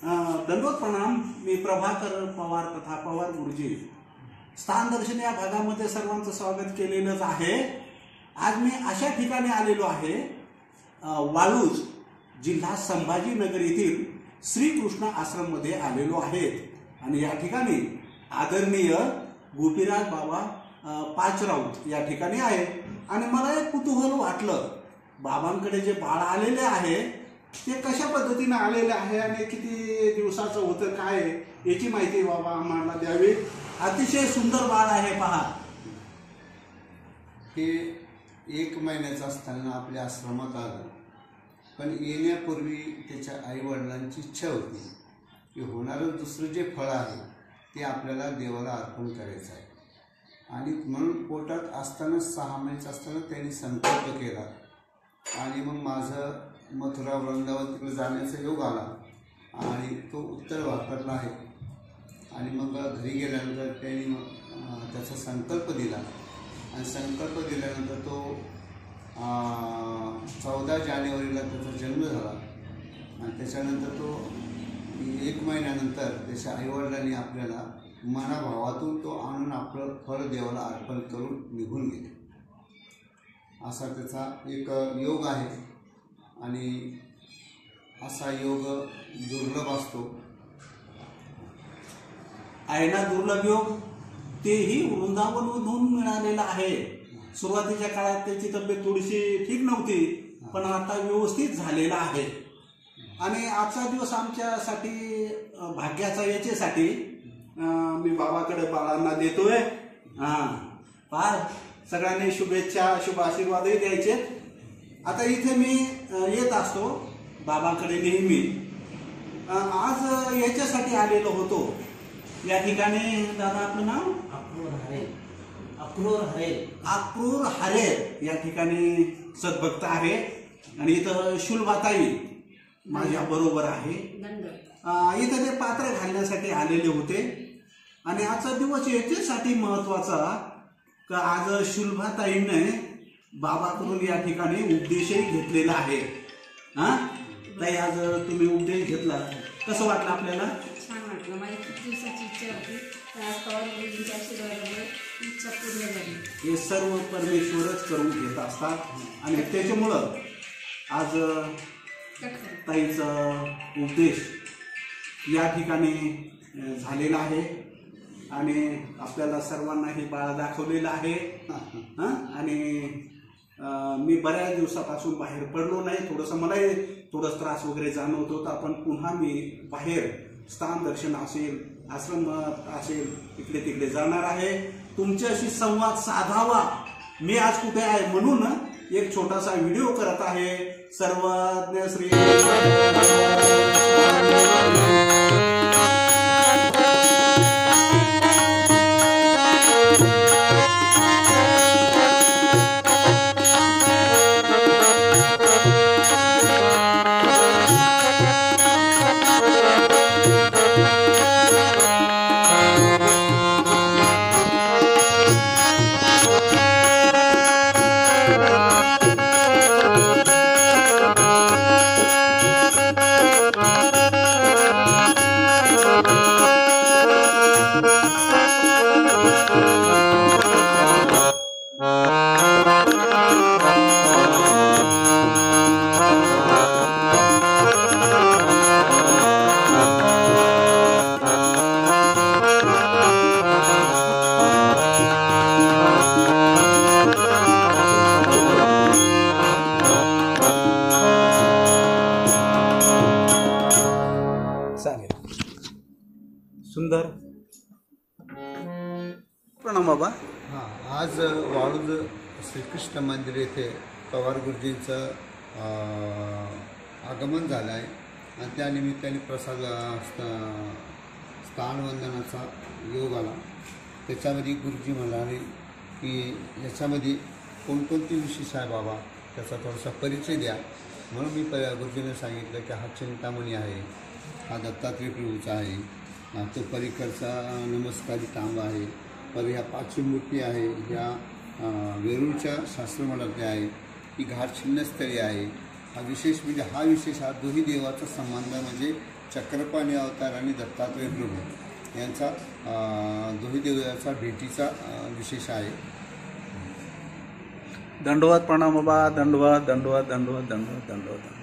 दंडवत प्रणाम। मी प्रभाकर पवार तथा पवार गुरुजी स्थान दर्शन या भागामध्ये सर्वांचं स्वागत केलेलंच आहे। आज मी अशा ठिकाणी आलेलो आहे, वाळूज जिल्हा संभाजीनगर येथील श्रीकृष्ण आश्रम मध्ये आलेलो आहे आणि या ठिकाणी आदरणीय गोपीराज बाबा पाचराऊत या ठिकाणी आहे आणि मला एक कुतूहल वाटलं, बाबांकडे जे बाळ आलेले आहे ते कशा पद्धतीने आलेले आहे आणि किती दिवसाचं होतं काय याची माहिती बाबा आम्हाला द्यावी। अतिशय सुंदर बाळ आहे, पहा। हे 1 महिन्याचं असताना आपल्या आश्रमात आलं, पण येण्यापूर्वी त्याच्या आई वडिलांची इच्छा होती की होणारं दुसरं जे फळ आहे ते आपल्याला देवाला अर्पण करायचं आहे आणि म्हणून पोटात असताना 6 महिन्याचं असताना त्यांनी संकल्प केला आणि मग माझं मथुरा वृंदावन तिकडे जाण्याचा योग आला आणि तो उत्तर वापरला आहे आणि मग घरी गेल्यानंतर त्यांनी मग त्याचा संकल्प दिला आणि संकल्प दिल्यानंतर तो 14 जानेवारीला त्याचा जन्म झाला आणि त्याच्यानंतर तो 1 महिन्यानंतर त्याच्या आईवडिलांनी आपल्याला मनाभावातून तो आणून आपलं फळ देवाला अर्पण करून निघून गेले। असा त्याचा एक योग आहे आणि असा योग दुर्लभ असतो। आहे ना दुर्लभ योग, तेही वृंदावनमधून मिळालेला आहे। सुरुवातीच्या काळात त्याची तब्येत थोडीशी ठीक नव्हती, पण आता व्यवस्थित झालेला आहे आणि आजचा दिवस आमच्यासाठी भाग्याचा याच्यासाठी मी बाबाकडे बाळांना देतोय। फार सगळ्यांनी शुभेच्छा शुभ आशीर्वादही द्यायचे। आता इथे मी येत असतो बाबाकडे नेहमी, आज याच्यासाठी आलेलो होतो। या ठिकाणी दादा आपलं नाव अक्रूर हरेर या ठिकाणी सद्भक्त आहे आणि इथं शुलभाताई माझ्या बरोबर आहे। इथं ते पात्र घालण्यासाठी आलेले होते आणि आजचा दिवस याच्यासाठी महत्वाचा का आज शुलभाताईने बाबाकडून या ठिकाणी उपदेशही घेतलेला आहे। ताई, आज तुम्ही उपदेश घेतला, कसं वाटलं आपल्याला? छान वाटलं। माझी खूप दिवसाची इच्छा होती, पवार गुरुजींच्या आशीर्वादामुळे इच्छा पूर्ण झाली। हे सर्व परमेश्वरच करून घेत असतात आणि त्याच्यामुळं आज ताईचा उपदेश या ठिकाणी झालेला आहे आणि आपल्याला सर्वांना हे बाळ दाखवलेलं आहे। आणि मी बऱ्याच दिवसापासून बाहेर पडलो नाही, थोडंसं मलाही थोडं त्रास वगैरे जाणवत होता, पण पुन्हा मी बाहेर स्थान दर्शन असेल, आश्रम असेल, इकडे तिकडे जाणार आहे। तुमच्याशी संवाद साधावा, मी आज कुठे आहे म्हणून एक छोटासा व्हिडिओ करत आहे। सर्वज्ञ श्री सुंदर प्रणाम बाबा। आज वाळूज श्रीकृष्ण मंदिर येथे पवार गुरुजींचं आगमन झालं आहे आणि त्यानिमित्ताने प्रसाद स्थानवंदनाचा योग आला। त्याच्यामध्ये गुरुजी म्हणाले की याच्यामध्ये कोणकोणते विशेष आहे बाबा, त्याचा थोडासा परिचय द्या। म्हणून मी गुरुजींना सांगितलं की हा चिंतामणी आहे, हा दत्तात्रेय प्रभूचा आहे, तो परिकरचा नमस्कारी तांबा आहे, पर ह्या 5 मूर्ती आहे, ह्या वेरूळच्या शास्त्रमठातल्या आहे, ही घाट छिन्नस्थळी आहे, हा विशेष म्हणजे हा विशेष हा दोही देवाचा संबंध म्हणजे चक्रपाणी अवतार आणि दत्तात्रय प्रभू यांचा दोही देवाचा भेटीचा विशेष आहे. दंडवत प्रणाम बाबा, दंडवत दंडवत दंडवत दंडवत दंडवत.